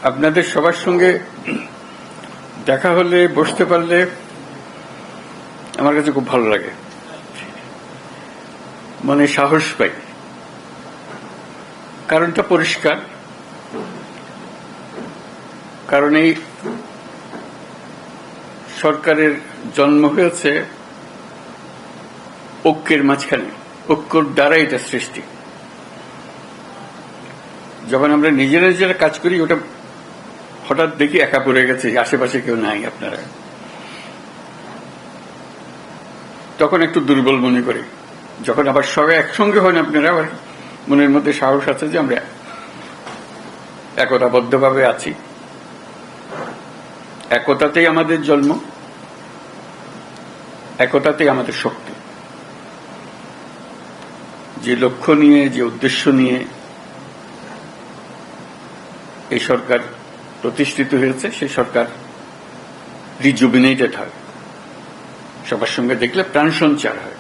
আপনাদের সবার সঙ্গে দেখা হলে, বসতে পারলে আমার কাছে খুব ভালো লাগে, মনে সাহস পাই। কারণটা পরিষ্কার, কারণ এই সরকারের জন্ম হয়েছে ঐক্যের মাঝখানে, ঐক্যর দ্বারা এটা সৃষ্টি। যখন আমরা নিজেরা নিজেরা কাজ করি, ওটা হঠাৎ দেখি একা পড়ে গেছে, আশেপাশে কেউ নাই আপনারা, তখন একটু দুর্বল মনে করি। যখন আবার সবাই একসঙ্গে হন আপনারা, আবার মনের মধ্যে সাহস আছে যে আমরা একতাবদ্ধভাবে আছি। একতাতেই আমাদের জন্ম, একতাতেই আমাদের শক্তি। যে লক্ষ্য নিয়ে, যে উদ্দেশ্য নিয়ে এই সরকার প্রতিষ্ঠিত হয়েছে, সেই সরকার রিজুবিনেটেড হয়, সবার সঙ্গে দেখলে প্রাণ সঞ্চার হয়।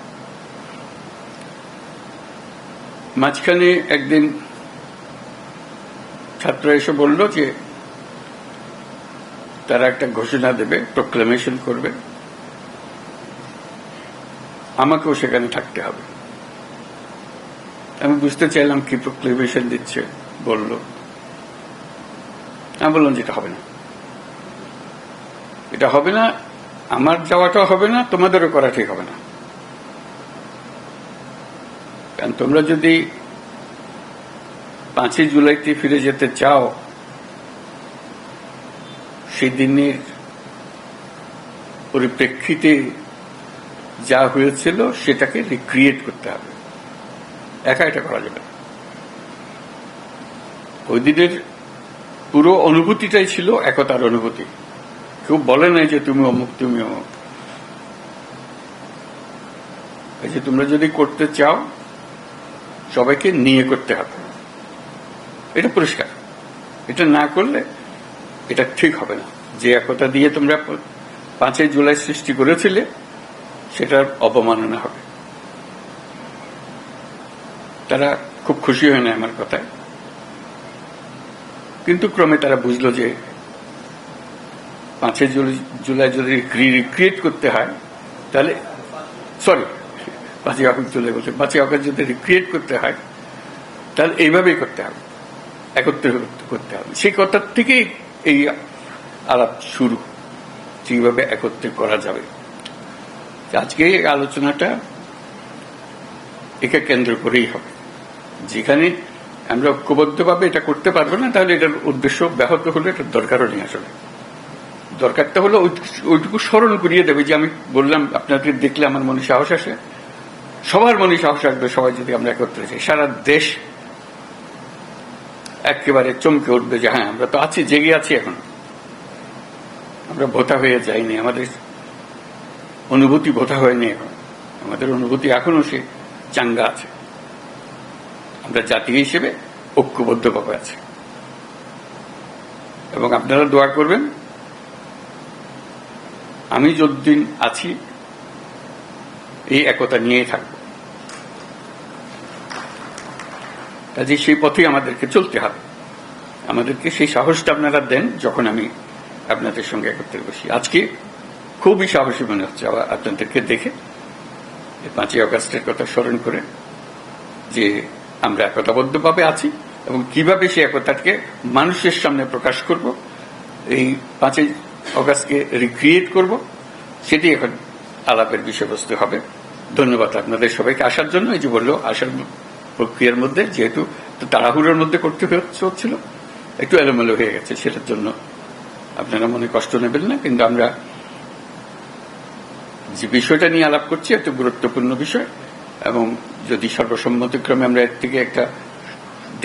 মাঝখানে একদিন ছাত্র এসে বলল যে তারা একটা ঘোষণা দেবে, প্রোক্লামেশন করবে, আমাকেও সেখানে থাকতে হবে। আমি বুঝতে চাইলাম কি প্রোক্লামেশন দিচ্ছে, বলল। আমি বললাম যে এটা হবে না, এটা হবে না, আমার যাওয়াটাও হবে না, তোমাদেরও করা ঠিক হবে না। কারণ তোমরা যদি 5ই জুলাইতে ফিরে যেতে চাও, সেই দিনের পরিপ্রেক্ষিতে যা হয়েছিল সেটাকে রিক্রিয়েট করতে হবে, একা এটা করা যাবে না। ওই দিনের পুরো অনুভূতিটাই ছিল একতার অনুভূতি। কেউ বলে নাই যে তুমি অমুক, তুমি অমুক। এই যে তোমরা যদি করতে চাও, সবাইকে নিয়ে করতে হবে, এটা পরিষ্কার। এটা না করলে এটা ঠিক হবে না। যে একতা দিয়ে তোমরা 5ই জুলাই সৃষ্টি করেছিলে, সেটার অবমাননা হবে। তারা খুব খুশি হয় না আমার কথায়, কিন্তু ক্রমে তারা বুঝলো যে 5ই জুলাই যদি রিক্রিয়েট করতে হয়, তাহলে 5ই আগস্ট জুলাই বলছে, 5ই আগস্ট যদি রিক্রিয়েট করতে হয়, তাহলে এইভাবেই করতে হবে, একত্রে করতে হবে। সেই কথার থেকেই এই আলাপ শুরু, যেভাবে একত্রে করা যাবে। আজকে এই আলোচনাটা একে কেন্দ্র করেই হবে। যেখানে আমরা ঐক্যবদ্ধভাবে এটা করতে পারবো না, তাহলে এটার উদ্দেশ্য ব্যাহত হলে এটার দরকারও নেই। আসলে দরকারটা হলো ওইটুকু স্মরণ করিয়ে দেবে যে আমি বললাম, আপনাদের দেখলে আমার মনে সাহস আসে, সবার মনে সাহস আসবে। সবাই যদি আমরা একত্রে যাই, সারা দেশ একেবারে চমকে উঠবে যে হ্যাঁ, আমরা তো আছি, জেগে আছি, এখন আমরা ভোতা হয়ে যাইনি, আমাদের অনুভূতি ভোতা হয়নি, এখন আমাদের অনুভূতি এখনো সে চাঙ্গা আছে। আমরা জাতি হিসেবে ঐক্যবদ্ধভাবে আছি। এবং আপনারা দোয়া করবেন, আমি যতদিন আছি এই একতা নিয়েই থাকব। কাজে সেই পথেই আমাদেরকে চলতে হবে। আমাদেরকে সেই সাহসটা আপনারা দেন যখন আমি আপনাদের সঙ্গে একত্রে বসি। আজকে খুবই সাহসী মনে হচ্ছে আপনাদেরকে দেখে, 5ই আগস্টের কথা স্মরণ করে, যে আমরা একতাবদ্ধভাবে আছি এবং কিভাবে সেই একতাকে মানুষের সামনে প্রকাশ করব, এই 5ই আগস্টকে রিক্রিয়েট করব, সেটি এখন আলাপের বিষয়বস্তু হবে। ধন্যবাদ আপনাদের সবাইকে আসার জন্য। এই যে বললো, আসার প্রক্রিয়ার মধ্যে যেহেতু তাড়াহুড়োর মধ্যে করতে হচ্ছিল, একটু এলোমেলো হয়ে গেছে, সেটার জন্য আপনারা মনে কষ্ট নেবেন না। কিন্তু আমরা যে বিষয়টা নিয়ে আলাপ করছি একটা গুরুত্বপূর্ণ বিষয়, এবং যদি সর্বসম্মতিক্রমে আমরা এর থেকে একটা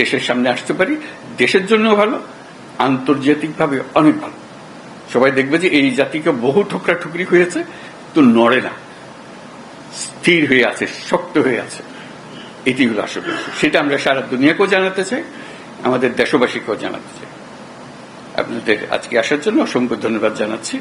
দেশের সামনে আসতে পারি, দেশের জন্য ভালো, আন্তর্জাতিকভাবে অনেক ভালো। সবাই দেখবে যে এই জাতিকে বহু ঠুকরি হয়েছে, তো নড়ে না, স্থির হয়ে আছে, শক্ত হয়ে আছে। এটি হলো আসল। সেটা আমরা সারা দুনিয়াকেও জানাতে চাই, আমাদের দেশবাসীকেও জানাতে চাই। আপনাদের আজকে আসার জন্য অসংখ্য ধন্যবাদ জানাচ্ছি।